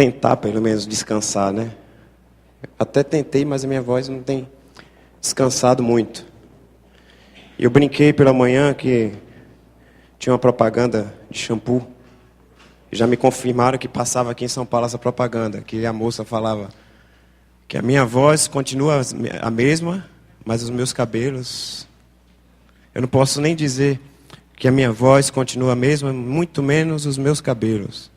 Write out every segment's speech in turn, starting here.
tentar pelo menos descansar, né? Até tentei, mas a minha voz não tem descansado muito. Eu brinquei pela manhã que tinha uma propaganda de shampoo. Já me confirmaram que passava aqui em São Paulo essa propaganda, que a moça falava que a minha voz continua a mesma, mas os meus cabelos... Eu não posso nem dizer que a minha voz continua a mesma, muito menos os meus cabelos.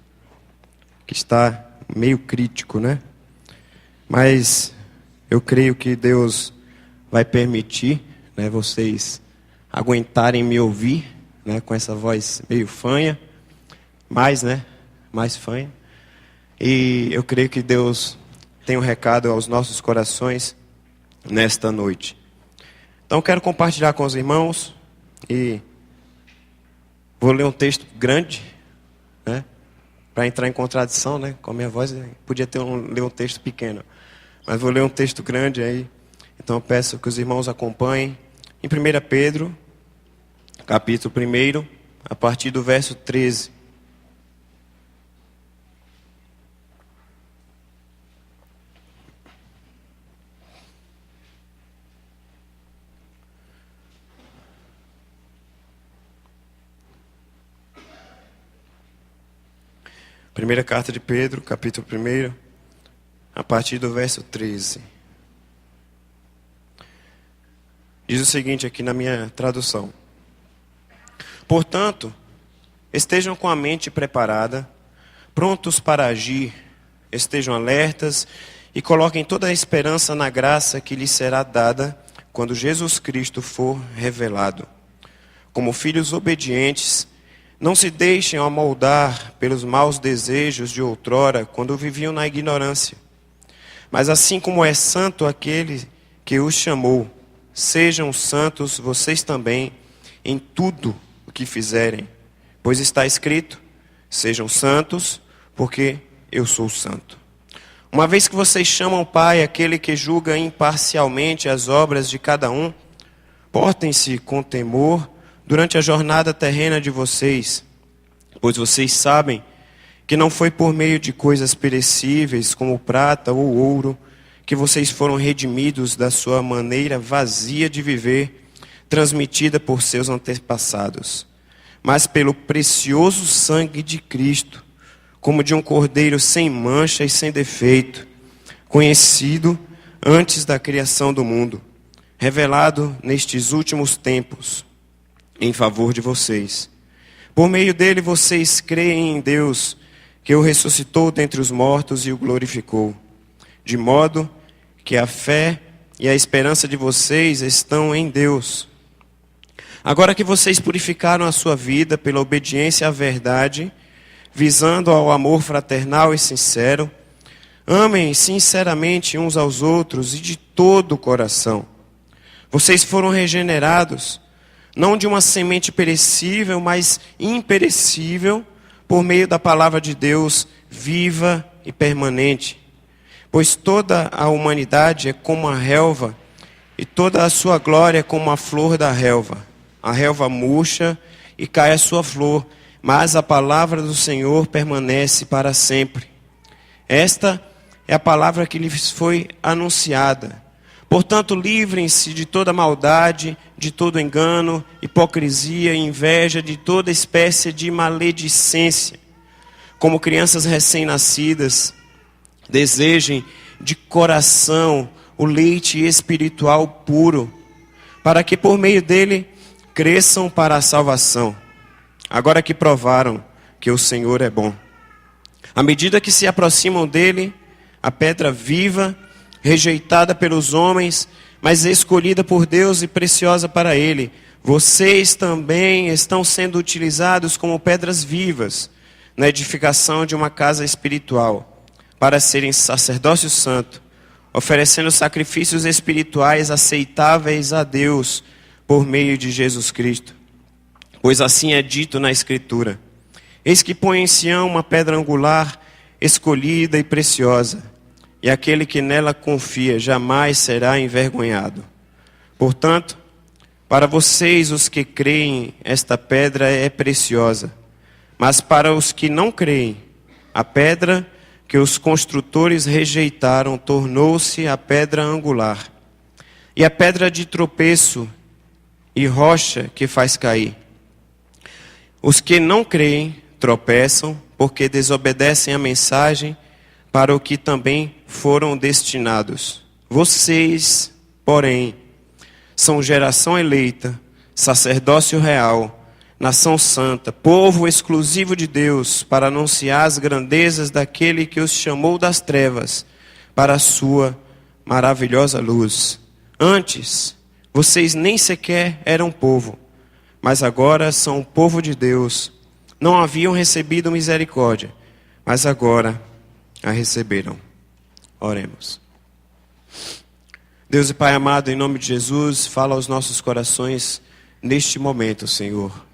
Que está meio crítico, né? Mas eu creio que Deus vai permitir, né, vocês aguentarem me ouvir, né, com essa voz meio fanha, mais fanha. E eu creio que Deus tem um recado aos nossos corações nesta noite. Então quero compartilhar com os irmãos e vou ler um texto grande, né, para entrar em contradição, né, com a minha voz. Podia ler um texto pequeno, mas vou ler um texto grande aí. Então eu peço que os irmãos acompanhem em 1 Pedro, capítulo 1, a partir do verso 13. Primeira carta de Pedro, capítulo 1, a partir do verso 13. Diz o seguinte aqui na minha tradução: portanto, estejam com a mente preparada, prontos para agir, estejam alertas e coloquem toda a esperança na graça que lhes será dada quando Jesus Cristo for revelado. Como filhos obedientes, não se deixem amoldar pelos maus desejos de outrora, quando viviam na ignorância. Mas assim como é santo aquele que os chamou, sejam santos vocês também em tudo o que fizerem. Pois está escrito: sejam santos, porque eu sou santo. Uma vez que vocês chamam Pai aquele que julga imparcialmente as obras de cada um, portem-se com temor durante a jornada terrena de vocês, pois vocês sabem que não foi por meio de coisas perecíveis, como prata ou ouro, que vocês foram redimidos da sua maneira vazia de viver, transmitida por seus antepassados, mas pelo precioso sangue de Cristo, como de um cordeiro sem mancha e sem defeito, conhecido antes da criação do mundo, revelado nestes últimos tempos, em favor de vocês. Por meio dele vocês creem em Deus, que o ressuscitou dentre os mortos e o glorificou, de modo que a fé e a esperança de vocês estão em Deus. Agora que vocês purificaram a sua vida pela obediência à verdade, visando ao amor fraternal e sincero, amem sinceramente uns aos outros e de todo o coração. Vocês foram regenerados, não de uma semente perecível, mas imperecível, por meio da palavra de Deus, viva e permanente. Pois toda a humanidade é como a relva, e toda a sua glória é como a flor da relva. A relva murcha e cai a sua flor, mas a palavra do Senhor permanece para sempre. Esta é a palavra que lhes foi anunciada. Portanto, livrem-se de toda maldade, de todo engano, hipocrisia, inveja, de toda espécie de maledicência. Como crianças recém-nascidas, desejem de coração o leite espiritual puro, para que por meio dele cresçam para a salvação, agora que provaram que o Senhor é bom. À medida que se aproximam dele, a pedra viva, rejeitada pelos homens, mas escolhida por Deus e preciosa para ele, vocês também estão sendo utilizados como pedras vivas na edificação de uma casa espiritual, para serem sacerdócio santo, oferecendo sacrifícios espirituais aceitáveis a Deus por meio de Jesus Cristo. Pois assim é dito na Escritura: eis que põe em Sião uma pedra angular, escolhida e preciosa, e aquele que nela confia jamais será envergonhado. Portanto, para vocês, os que creem, esta pedra é preciosa. Mas para os que não creem, a pedra que os construtores rejeitaram tornou-se a pedra angular, e a pedra de tropeço e rocha que faz cair. Os que não creem tropeçam, porque desobedecem a mensagem para o que também foram destinados. Vocês, porém, são geração eleita, sacerdócio real, nação santa, povo exclusivo de Deus, para anunciar as grandezas daquele que os chamou das trevas para a sua maravilhosa luz. Antes, vocês nem sequer eram povo, mas agora são o povo de Deus. Não haviam recebido misericórdia, mas agora a receberam. Oremos. Deus e Pai amado, em nome de Jesus, fala aos nossos corações neste momento, Senhor.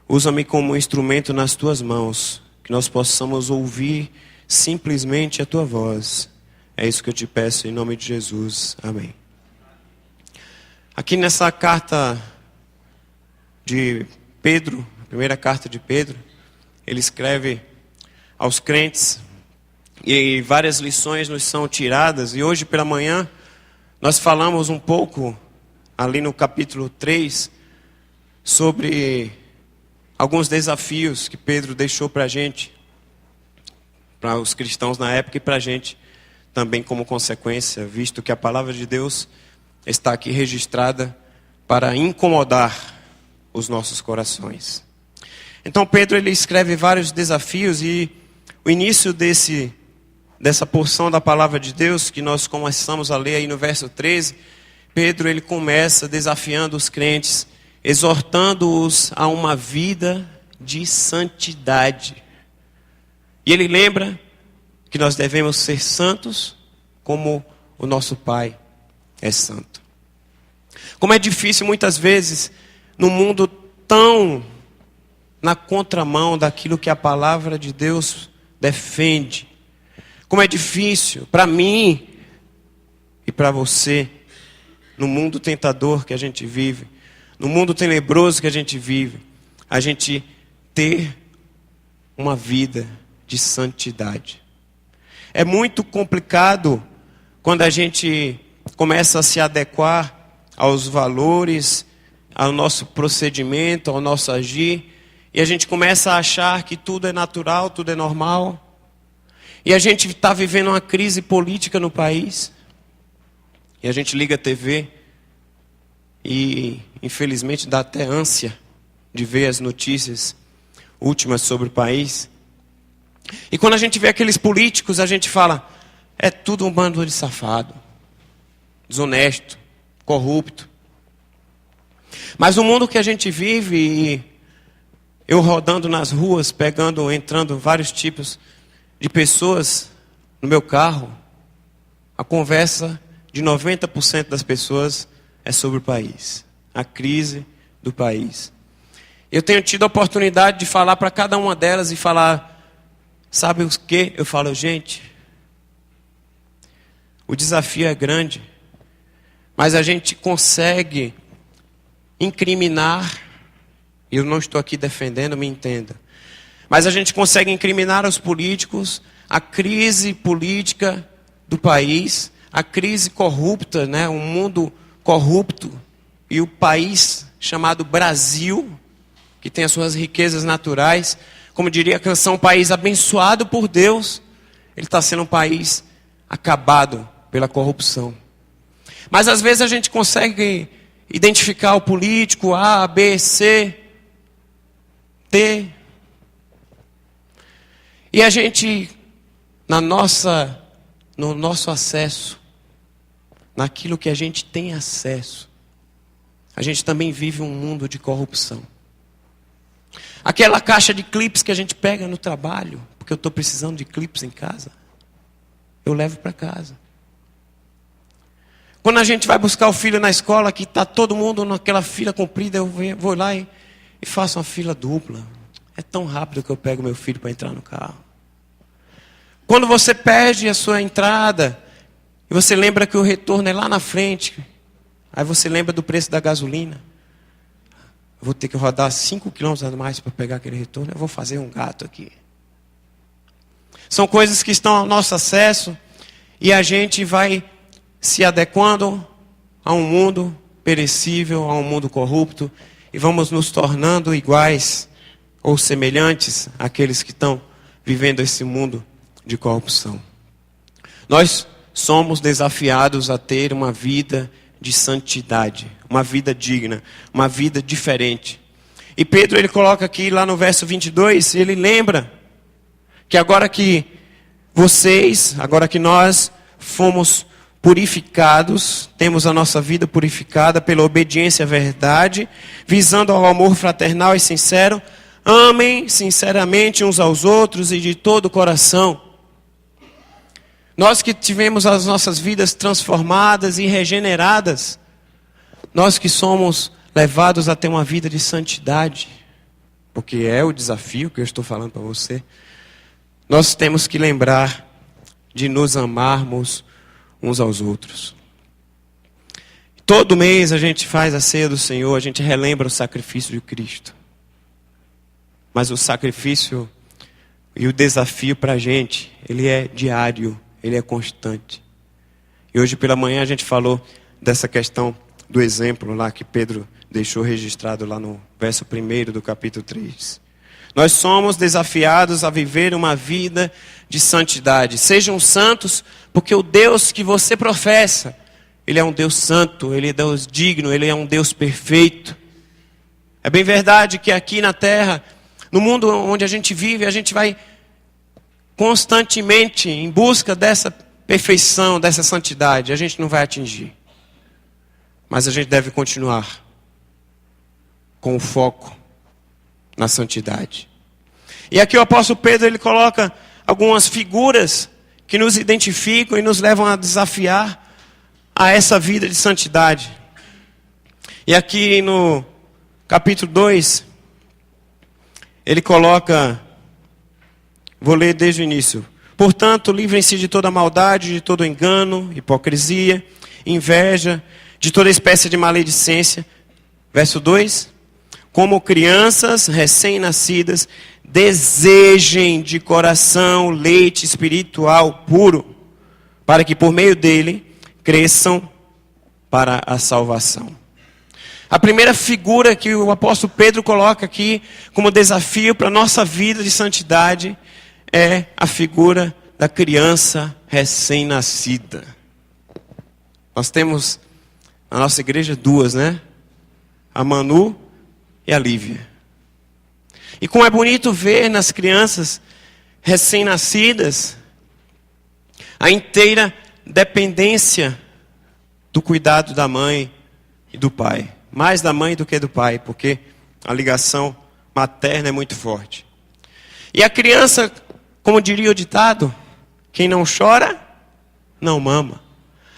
Usa-me como instrumento nas Tuas mãos, que nós possamos ouvir simplesmente a Tua voz. É isso que eu te peço em nome de Jesus. Amém. Aqui nessa carta de Pedro, a primeira carta de Pedro, ele escreve aos crentes e várias lições nos são tiradas. E hoje pela manhã nós falamos um pouco, ali no capítulo 3, sobre alguns desafios que Pedro deixou para a gente, para os cristãos na época e para a gente também como consequência, visto que a palavra de Deus está aqui registrada para incomodar os nossos corações. Então Pedro ele escreve vários desafios e o início dessa porção da palavra de Deus que nós começamos a ler aí no verso 13, Pedro ele começa desafiando os crentes, exortando-os a uma vida de santidade. E ele lembra que nós devemos ser santos como o nosso Pai é santo. Como é difícil muitas vezes, num mundo tão na contramão daquilo que a palavra de Deus defende. Como é difícil para mim e para você, no mundo tentador que a gente vive, no mundo tenebroso que a gente vive, a gente ter uma vida de santidade. É muito complicado quando a gente começa a se adequar aos valores, ao nosso procedimento, ao nosso agir, e a gente começa a achar que tudo é natural, tudo é normal. E a gente está vivendo uma crise política no país, e a gente liga a TV, e infelizmente dá até ânsia de ver as notícias últimas sobre o país. E quando a gente vê aqueles políticos, a gente fala, é tudo um bando de safado, desonesto, corrupto. Mas o mundo que a gente vive, e eu rodando nas ruas, entrando vários tipos de pessoas no meu carro, a conversa de 90% das pessoas é sobre o país, a crise do país. Eu tenho tido a oportunidade de falar para cada uma delas e falar, sabe o que? Eu falo, gente, o desafio é grande, mas a gente consegue incriminar, eu não estou aqui defendendo, me entenda, mas a gente consegue incriminar os políticos, a crise política do país, a crise corrupta, né? Um mundo corrupto e o país chamado Brasil, que tem as suas riquezas naturais, como diria a canção, um país abençoado por Deus, ele está sendo um país acabado pela corrupção. Mas às vezes a gente consegue identificar o político A, B, C, D. E a gente, no nosso acesso, naquilo que a gente tem acesso, a gente também vive um mundo de corrupção. Aquela caixa de clipes que a gente pega no trabalho, porque eu estou precisando de clipes em casa, eu levo para casa. Quando a gente vai buscar o filho na escola, que está todo mundo naquela fila comprida, eu vou lá e faço uma fila dupla. É tão rápido que eu pego meu filho para entrar no carro. Quando você perde a sua entrada, e você lembra que o retorno é lá na frente, aí você lembra do preço da gasolina. Eu vou ter que rodar 5 quilômetros a mais para pegar aquele retorno, eu vou fazer um gato aqui. São coisas que estão ao nosso acesso e a gente vai se adequando a um mundo perecível, a um mundo corrupto, e vamos nos tornando iguais ou semelhantes àqueles que estão vivendo esse mundo de corrupção. Nós somos desafiados a ter uma vida de santidade, uma vida digna, uma vida diferente. E Pedro, ele coloca aqui lá no verso 22, ele lembra que agora que nós fomos purificados, temos a nossa vida purificada pela obediência à verdade, visando ao amor fraternal e sincero, amem sinceramente uns aos outros e de todo o coração. Nós que tivemos as nossas vidas transformadas e regeneradas, nós que somos levados a ter uma vida de santidade, porque é o desafio que eu estou falando para você, nós temos que lembrar de nos amarmos uns aos outros. Todo mês a gente faz a ceia do Senhor, a gente relembra o sacrifício de Cristo. Mas o sacrifício e o desafio para a gente, ele é diário, ele é constante. E hoje pela manhã a gente falou dessa questão do exemplo lá que Pedro deixou registrado lá no verso 1 do capítulo 3. Nós somos desafiados a viver uma vida de santidade. Sejam santos, porque o Deus que você professa, Ele é um Deus santo, Ele é Deus digno, Ele é um Deus perfeito. É bem verdade que aqui na terra, no mundo onde a gente vive, a gente vai constantemente em busca dessa perfeição, dessa santidade. A gente não vai atingir. Mas a gente deve continuar com o foco na santidade. E aqui o apóstolo Pedro, ele coloca algumas figuras que nos identificam e nos levam a desafiar a essa vida de santidade. E aqui no capítulo 2, ele coloca, vou ler desde o início. Portanto, livrem-se de toda maldade, de todo engano, hipocrisia, inveja, de toda espécie de maledicência. Verso 2. Como crianças recém-nascidas, desejem de coração leite espiritual puro, para que por meio dele cresçam para a salvação. A primeira figura que o apóstolo Pedro coloca aqui como desafio para a nossa vida de santidade é a figura da criança recém-nascida. Nós temos na nossa igreja duas, né? A Manu e a Lívia. E como é bonito ver nas crianças recém-nascidas a inteira dependência do cuidado da mãe e do pai. Mais da mãe do que do pai, porque a ligação materna é muito forte. E a criança, como diria o ditado, quem não chora, não mama.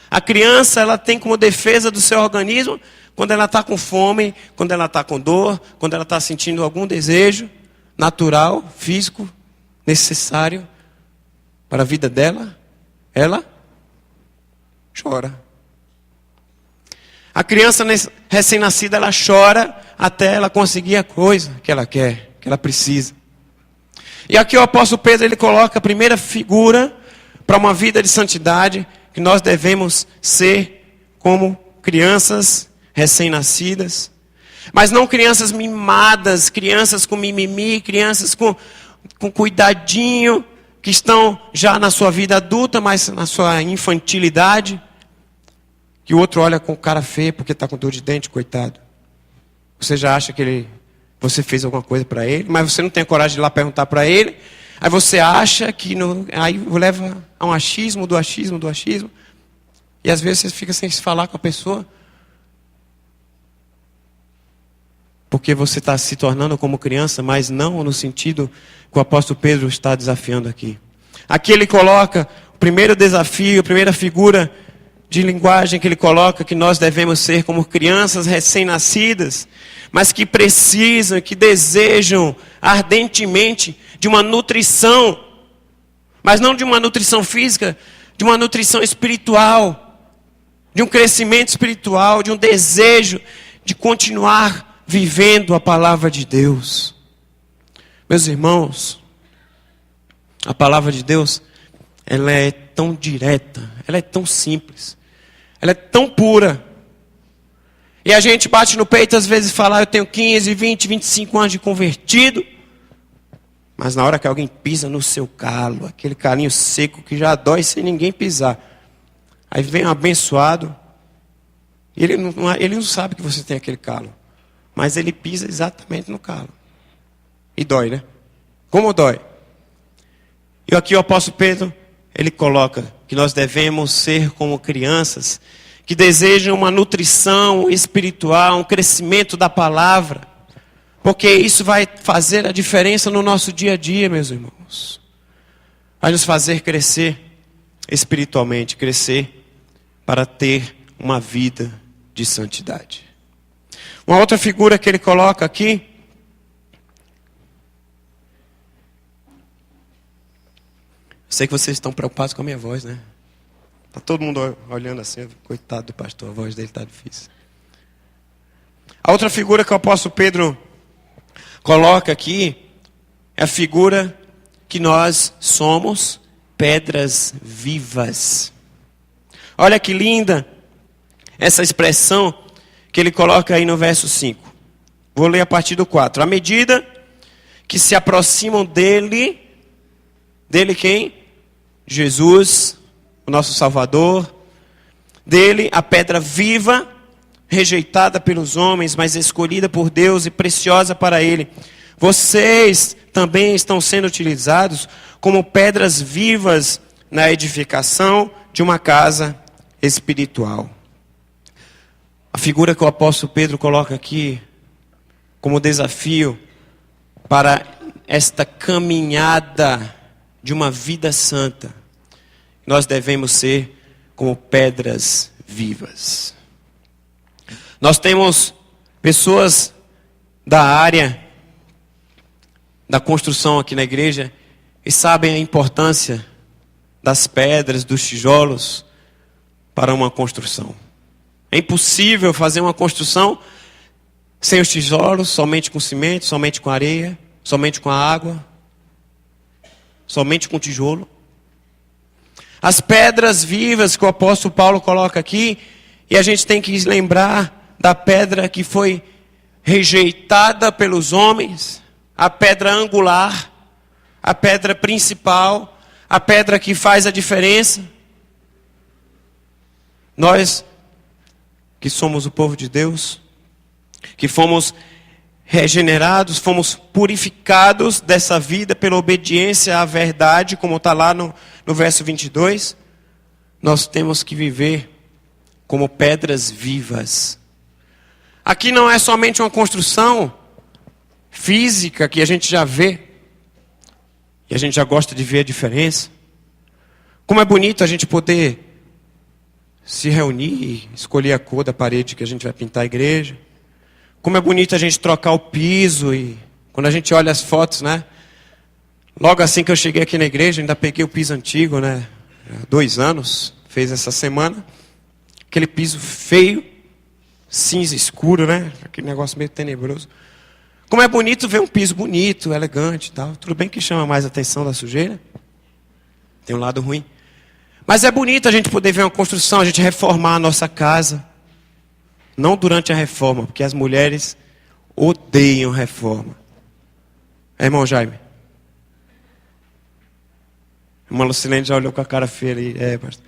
A criança, ela tem como defesa do seu organismo, quando ela está com fome, quando ela está com dor, quando ela está sentindo algum desejo natural, físico, necessário para a vida dela, ela chora. A criança recém-nascida, ela chora até ela conseguir a coisa que ela quer, que ela precisa. E aqui o apóstolo Pedro, ele coloca a primeira figura para uma vida de santidade, que nós devemos ser como crianças recém-nascidas. Mas não crianças mimadas, crianças com mimimi, crianças com cuidadinho, que estão já na sua vida adulta, mas na sua infantilidade. Que o outro olha com cara feia porque está com dor de dente, coitado. Você já acha que você fez alguma coisa para ele, mas você não tem coragem de ir lá perguntar para ele. Aí você acha que... aí leva a um achismo, do achismo. E às vezes você fica sem se falar com a pessoa. Porque você está se tornando como criança, mas não no sentido que o apóstolo Pedro está desafiando aqui. Aqui ele coloca o primeiro desafio, a primeira figura de linguagem que ele coloca, que nós devemos ser como crianças recém-nascidas, mas que precisam, que desejam ardentemente de uma nutrição, mas não de uma nutrição física, de uma nutrição espiritual, de um crescimento espiritual, de um desejo de continuar vivendo a palavra de Deus. Meus irmãos, A palavra de Deus, ela é tão direta, ela é tão simples, ela é tão pura. E a gente bate no peito às vezes e fala, eu tenho 15, 20, 25 anos de convertido. Mas na hora que alguém pisa no seu calo, aquele calinho seco que já dói sem ninguém pisar. Aí vem um abençoado, e ele não sabe que você tem aquele calo. Mas ele pisa exatamente no calo. E dói, né? Como dói? E aqui o apóstolo Pedro, ele coloca que nós devemos ser como crianças que desejam uma nutrição espiritual, um crescimento da palavra. Porque isso vai fazer a diferença no nosso dia a dia, meus irmãos. Vai nos fazer crescer espiritualmente, crescer para ter uma vida de santidade. Uma outra figura que ele coloca aqui, sei que vocês estão preocupados com a minha voz, né? Está todo mundo olhando assim, coitado do pastor, a voz dele está difícil. A outra figura que o apóstolo Pedro coloca aqui é a figura que nós somos pedras vivas. Olha que linda essa expressão que ele coloca aí no verso 5. Vou ler a partir do 4. À medida que se aproximam dele quem? Jesus, o nosso Salvador. Dele, a pedra viva, rejeitada pelos homens, mas escolhida por Deus e preciosa para Ele. Vocês também estão sendo utilizados como pedras vivas na edificação de uma casa espiritual. A figura que o apóstolo Pedro coloca aqui como desafio para esta caminhada de uma vida santa, nós devemos ser como pedras vivas. Nós temos pessoas da área da construção aqui na igreja e sabem a importância das pedras, dos tijolos para uma construção. É impossível fazer uma construção sem os tijolos, somente com cimento, somente com areia, somente com a água, somente com tijolo. As pedras vivas que o apóstolo Paulo coloca aqui, e a gente tem que lembrar da pedra que foi rejeitada pelos homens, a pedra angular, a pedra principal, a pedra que faz a diferença. Nós, que somos o povo de Deus, que fomos regenerados, fomos purificados dessa vida pela obediência à verdade, como está lá no verso 22, nós temos que viver como pedras vivas. Aqui não é somente uma construção física que a gente já vê, e a gente já gosta de ver a diferença. Como é bonito a gente poder se reunir e escolher a cor da parede que a gente vai pintar a igreja. Como é bonito a gente trocar o piso, e quando a gente olha as fotos, né? Logo assim que eu cheguei aqui na igreja, ainda peguei o piso antigo, né? 2 anos, fez essa semana. Aquele piso feio, cinza escuro, né? Aquele negócio meio tenebroso. Como é bonito ver um piso bonito, elegante e tal. Tudo bem que chama mais atenção da sujeira. Tem um lado ruim. Mas é bonito a gente poder ver uma construção, a gente reformar a nossa casa. Não durante a reforma, porque as mulheres odeiam reforma. É, irmão Jaime? Irmã Lucilene já olhou com a cara feia ali. É, pastor.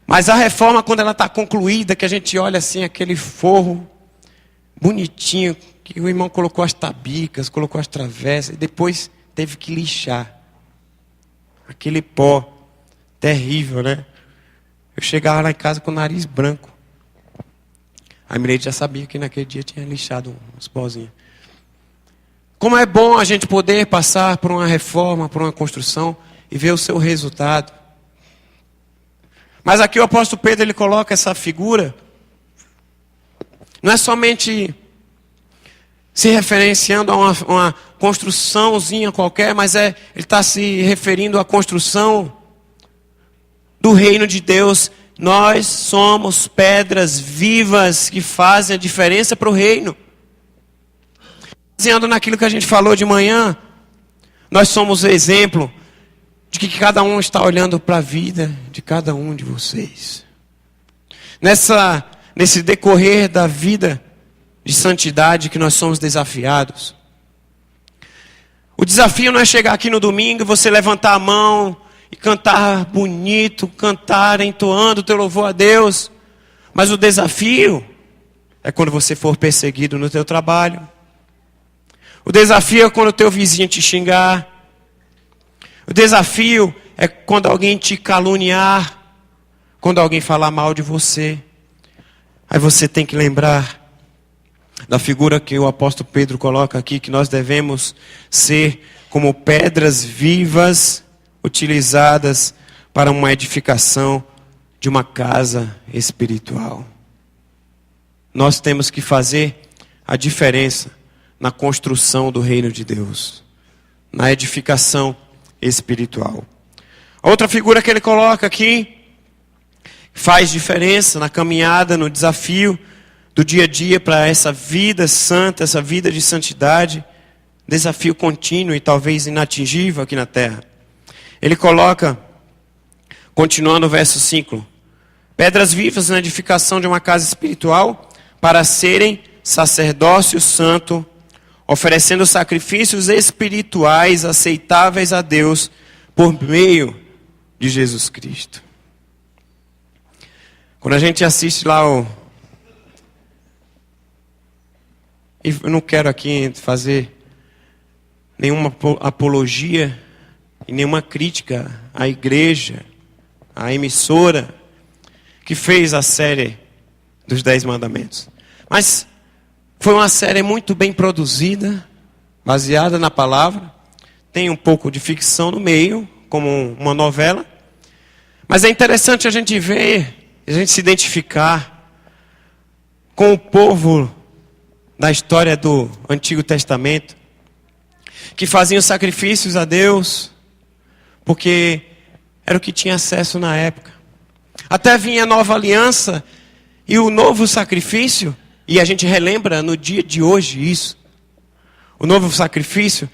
Mas a reforma, quando ela está concluída, que a gente olha assim, aquele forro bonitinho, que o irmão colocou as tabicas, colocou as travessas, e depois teve que lixar. Aquele pó terrível, né? Eu chegava lá em casa com o nariz branco. A Mireille já sabia que naquele dia tinha lixado uns pozinhos. Como é bom a gente poder passar por uma reforma, por uma construção e ver o seu resultado. Mas aqui o apóstolo Pedro, ele coloca essa figura, não é somente se referenciando a uma construçãozinha qualquer, mas ele está se referindo à construção do reino de Deus. Nós somos pedras vivas que fazem a diferença para o reino. Baseando naquilo que a gente falou de manhã, nós somos exemplo de que cada um está olhando para a vida de cada um de vocês. Nesse decorrer da vida de santidade que nós somos desafiados. O desafio não é chegar aqui no domingo e você levantar a mão e cantar bonito, cantar entoando o teu louvor a Deus. Mas o desafio é quando você for perseguido no teu trabalho. O desafio é quando o teu vizinho te xingar. O desafio é quando alguém te caluniar. Quando alguém falar mal de você. Aí você tem que lembrar da figura que o apóstolo Pedro coloca aqui, que nós devemos ser como pedras vivas, utilizadas para uma edificação de uma casa espiritual. Nós temos que fazer a diferença na construção do reino de Deus, na edificação espiritual. Outra figura que ele coloca aqui, faz diferença na caminhada, no desafio do dia a dia para essa vida santa, essa vida de santidade, desafio contínuo e talvez inatingível aqui na terra. Ele coloca, continuando o verso 5, pedras vivas na edificação de uma casa espiritual para serem sacerdócio santo, oferecendo sacrifícios espirituais aceitáveis a Deus por meio de Jesus Cristo. Quando a gente assiste lá eu não quero aqui fazer nenhuma apologia e nenhuma crítica à igreja, à emissora que fez a série dos 10 mandamentos. Mas foi uma série muito bem produzida, baseada na palavra. Tem um pouco de ficção no meio, como uma novela. Mas é interessante a gente ver, a gente se identificar com o povo da história do Antigo Testamento, que faziam sacrifícios a Deus, porque era o que tinha acesso na época. Até vinha a nova aliança e o novo sacrifício, e a gente relembra no dia de hoje isso. O novo sacrifício,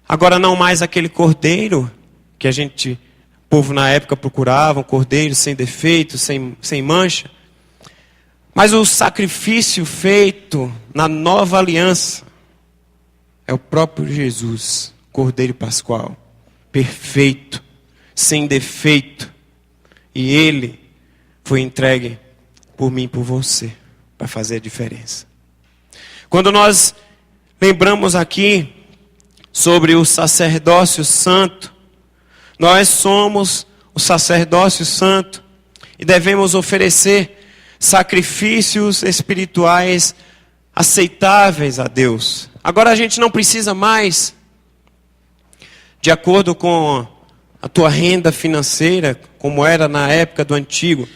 agora não mais aquele cordeiro que o povo na época procurava, um cordeiro sem defeito, sem mancha. Mas o sacrifício feito na nova aliança é o próprio Jesus, Cordeiro Pascual, perfeito, sem defeito. E ele foi entregue por mim e por você, para fazer a diferença. Quando nós lembramos aqui sobre o sacerdócio santo, nós somos o sacerdócio santo e devemos oferecer sacrifícios espirituais aceitáveis a Deus. Agora a gente não precisa mais, de acordo com a tua renda financeira, como era na época do antigo.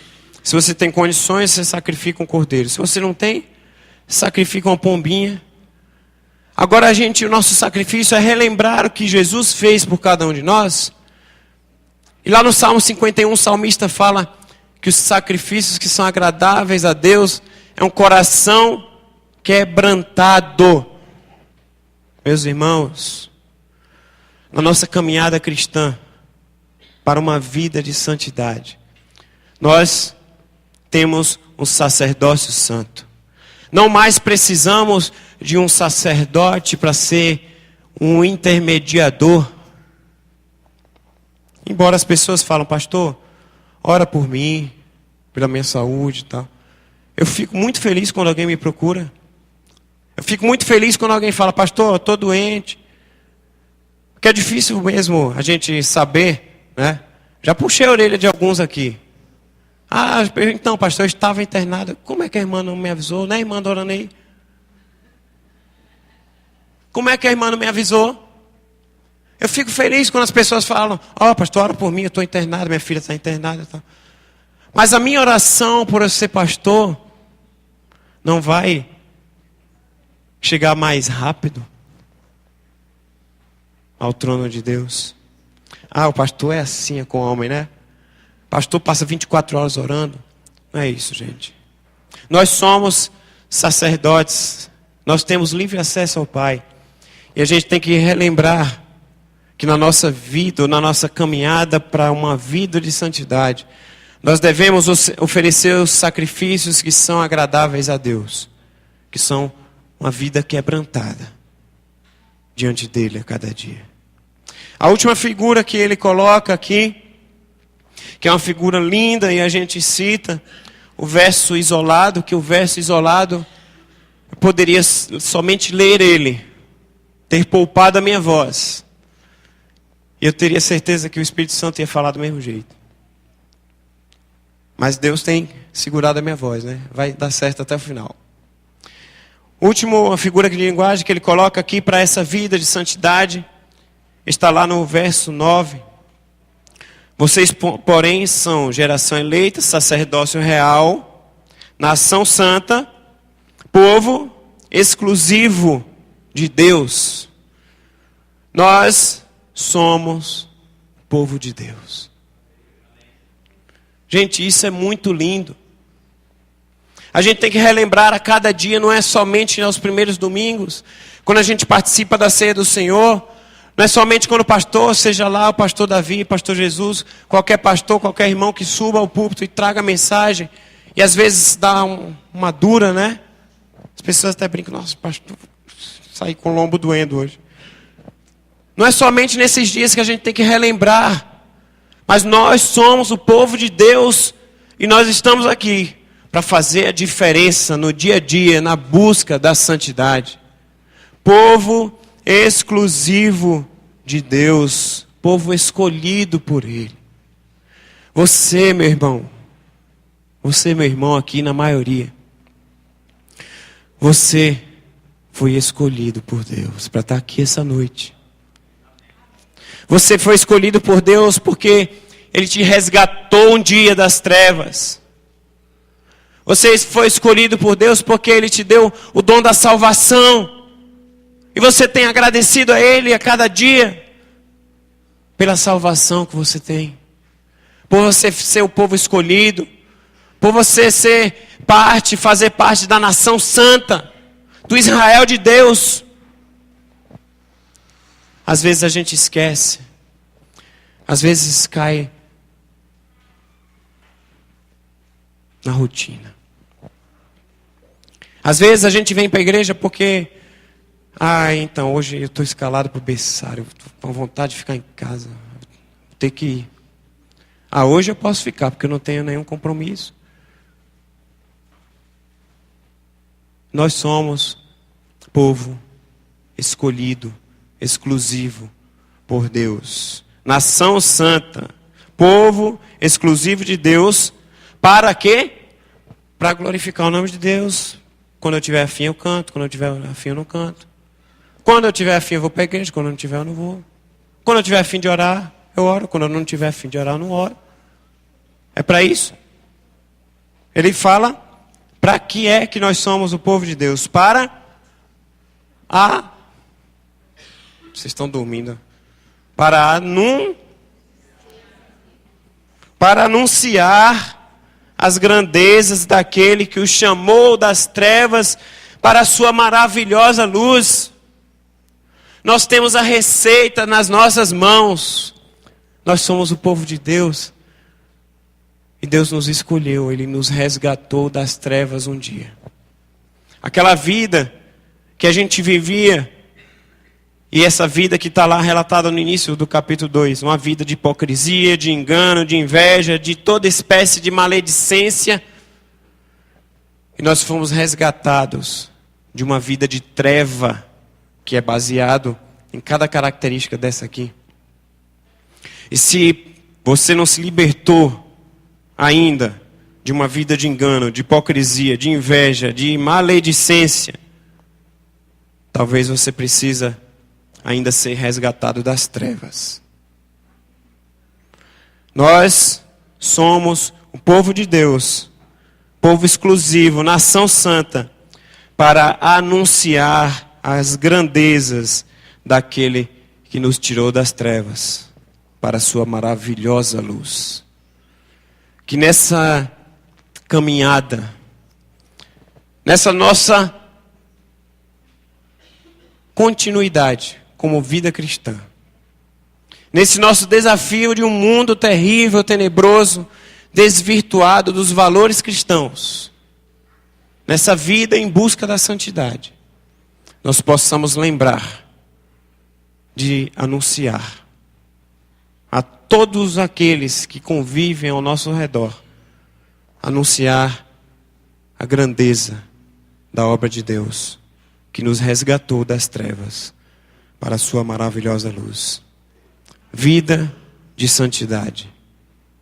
Se você tem condições, você sacrifica um cordeiro. Se você não tem, sacrifica uma pombinha. Agora o nosso sacrifício é relembrar o que Jesus fez por cada um de nós. E lá no Salmo 51, o salmista fala que os sacrifícios que são agradáveis a Deus é um coração quebrantado. Meus irmãos, na nossa caminhada cristã para uma vida de santidade, nós temos um sacerdócio santo. Não mais precisamos de um sacerdote para ser um intermediador. Embora as pessoas falam, pastor, ora por mim, pela minha saúde e tal. Eu fico muito feliz quando alguém me procura. Eu fico muito feliz quando alguém fala, pastor, eu estou doente. Porque é difícil mesmo a gente saber, né? Já puxei a orelha de alguns aqui. Ah, então, pastor, eu estava internado. Como é que a irmã não me avisou? Né, irmã Doranei? Como é que a irmã não me avisou? Eu fico feliz quando as pessoas falam, pastor, ora por mim, eu estou internado, minha filha está internada e tal. Mas a minha oração por eu ser pastor não vai chegar mais rápido ao trono de Deus. O pastor é assim, é com o homem, né? O pastor passa 24 horas orando. Não é isso, gente. Nós somos sacerdotes. Nós temos livre acesso ao Pai. E a gente tem que relembrar que na nossa vida, ou na nossa caminhada para uma vida de santidade, nós devemos oferecer os sacrifícios que são agradáveis a Deus, que são uma vida quebrantada diante dele a cada dia. A última figura que ele coloca aqui, que é uma figura linda, e a gente cita o verso isolado, que o verso isolado eu poderia somente ler ele, ter poupado a minha voz, e eu teria certeza que o Espírito Santo ia falar do mesmo jeito. Mas Deus tem segurado a minha voz, né? Vai dar certo até o final. Última figura de linguagem que ele coloca aqui para essa vida de santidade está lá no verso 9. Vocês, porém, são geração eleita, sacerdócio real, nação santa, povo exclusivo de Deus. Nós somos povo de Deus. Gente, isso é muito lindo. A gente tem que relembrar a cada dia, não é somente aos primeiros domingos, quando a gente participa da ceia do Senhor, não é somente quando o pastor, seja lá o pastor Davi, pastor Jesus, qualquer pastor, qualquer irmão que suba ao púlpito e traga a mensagem, e às vezes dá uma dura, né? As pessoas até brincam, nossa, pastor, saí com o lombo doendo hoje. Não é somente nesses dias que a gente tem que relembrar, mas nós somos o povo de Deus e nós estamos aqui para fazer a diferença no dia a dia, na busca da santidade. Povo exclusivo de Deus, povo escolhido por Ele. Você, meu irmão aqui na maioria, você foi escolhido por Deus para estar aqui essa noite. Você foi escolhido por Deus porque Ele te resgatou um dia das trevas. Você foi escolhido por Deus porque Ele te deu o dom da salvação. E você tem agradecido a Ele a cada dia pela salvação que você tem. Por você ser o povo escolhido. Por você fazer parte da nação santa. Do Israel de Deus. Às vezes a gente esquece. Às vezes cai na rotina. Às vezes a gente vem para a igreja porque... então hoje eu estou escalado para o berçário. Estou com vontade de ficar em casa. Vou ter que ir. Hoje eu posso ficar porque eu não tenho nenhum compromisso. Nós somos povo escolhido, exclusivo por Deus. Nação santa, povo exclusivo de Deus. Para quê? Para glorificar o nome de Deus. Quando eu tiver afim eu canto, quando eu tiver afim eu não canto. Quando eu tiver afim eu vou para a igreja, quando eu não tiver eu não vou. Quando eu tiver afim de orar, eu oro. Quando eu não tiver afim de orar, eu não oro. É para isso. Ele fala, para que é que nós somos o povo de Deus? Vocês estão dormindo. Para anunciar as grandezas daquele que o chamou das trevas para a sua maravilhosa luz. Nós temos a receita nas nossas mãos. Nós somos o povo de Deus. E Deus nos escolheu, Ele nos resgatou das trevas um dia. Aquela vida que a gente vivia, e essa vida que está lá relatada no início do capítulo 2, uma vida de hipocrisia, de engano, de inveja, de toda espécie de maledicência. E nós fomos resgatados de uma vida de treva, que é baseado em cada característica dessa aqui. E se você não se libertou ainda de uma vida de engano, de hipocrisia, de inveja, de maledicência, talvez você precisa ainda ser resgatado das trevas. Nós somos o povo de Deus, povo exclusivo, nação santa, para anunciar as grandezas daquele que nos tirou das trevas para a sua maravilhosa luz. Que nessa caminhada, nessa nossa continuidade como vida cristã, Nesse nosso desafio de um mundo terrível, tenebroso, desvirtuado dos valores cristãos, nessa vida em busca da santidade, nós possamos lembrar de anunciar a todos aqueles que convivem ao nosso redor, anunciar a grandeza da obra de Deus, que nos resgatou das trevas para a sua maravilhosa luz. Vida de santidade.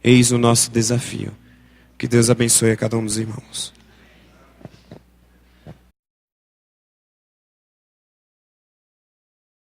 Eis o nosso desafio. Que Deus abençoe a cada um dos irmãos.